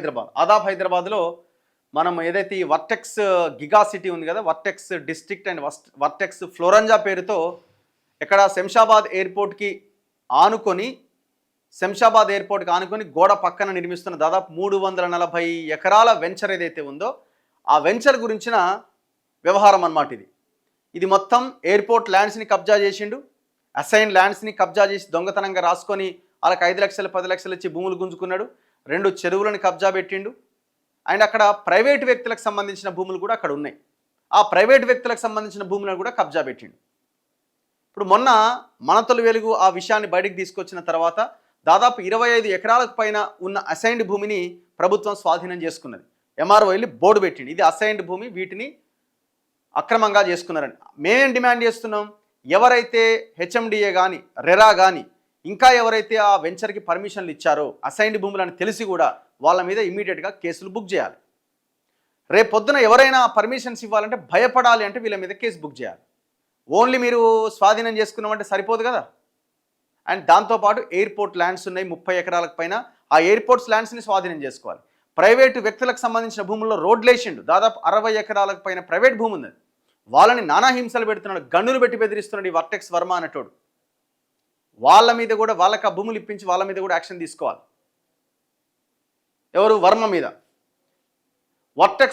ఆదాబ్ హైదరాబాద్లో మనం ఏదైతే ఈ వర్టెక్స్ గిగా సిటీ ఉంది కదా, వర్టెక్స్ డిస్ట్రిక్ట్ అండ్ వర్టెక్స్ ఫ్లోరంజా పేరుతో ఇక్కడ శంషాబాద్ ఎయిర్పోర్ట్కి ఆనుకొని గోడ పక్కన నిర్మిస్తున్న దాదాపు 340 ఎకరాల వెంచర్ ఏదైతే ఉందో ఆ వెంచర్ గురించిన వ్యవహారం అన్నమాట. ఇది మొత్తం ఎయిర్పోర్ట్ ల్యాండ్స్ని కబ్జా చేసిండు. అసైన్ ల్యాండ్స్ని కబ్జా చేసి దొంగతనంగా రాసుకొని వాళ్ళకి 5 లక్షలు 10 లక్షలు ఇచ్చి భూములు గుంజుకున్నాడు. 2 చెరువులను కబ్జా పెట్టిండు. అండ్ అక్కడ ప్రైవేట్ వ్యక్తులకు సంబంధించిన భూములు కూడా అక్కడ ఉన్నాయి. ఆ ప్రైవేట్ వ్యక్తులకు సంబంధించిన భూములను కూడా కబ్జా పెట్టిండు. ఇప్పుడు మొన్న మనతొలి వెలుగు ఆ విషయాన్ని బయటికి తీసుకొచ్చిన తర్వాత దాదాపు 25 ఎకరాలకు పైన ఉన్న అసైన్డ్ భూమిని ప్రభుత్వం స్వాధీనం చేసుకున్నది. ఎంఆర్ఓ వెళ్ళి బోర్డు పెట్టిండు, ఇది అసైన్డ్ భూమి, వీటిని అక్రమంగా చేసుకున్నారని. మేమేం డిమాండ్ చేస్తున్నాం, ఎవరైతే హెచ్ఎండిఏ కానీ రెరా కానీ ఇంకా ఎవరైతే ఆ వెంచర్కి పర్మిషన్లు ఇచ్చారో అసైన్డ్ భూములని తెలిసి కూడా వాళ్ళ మీద ఇమీడియట్గా కేసులు బుక్ చేయాలి. రేపు పొద్దున ఎవరైనా పర్మిషన్స్ ఇవ్వాలంటే భయపడాలి అంటే వీళ్ళ మీద కేసు బుక్ చేయాలి. ఓన్లీ మీరు స్వాధీనం చేసుకున్నామంటే సరిపోదు కదా. అండ్ దాంతోపాటు ఎయిర్పోర్ట్ ల్యాండ్స్ ఉన్నాయి 30 ఎకరాలకు పైన, ఆ ఎయిర్పోర్ట్స్ ల్యాండ్స్ని స్వాధీనం చేసుకోవాలి. ప్రైవేటు వ్యక్తులకు సంబంధించిన భూముల్లో రోడ్లు వేసిండు, దాదాపు 60 ఎకరాలకు పైన ప్రైవేట్ భూమి ఉంది. వాళ్ళని నానా హింసలు పెడుతున్నాడు, గన్నులు పెట్టి బెదిరిస్తున్నాడు ఈ వర్టెక్స్ వర్మ అనేటోడు. వాళ్ళ మీద కూడా వాళ్ళకి ఆ భూములు ఇప్పించి వాళ్ళ మీద కూడా యాక్షన్ తీసుకోవాలి. ఎవరు? వర్మ మీద. వర్టెక్స్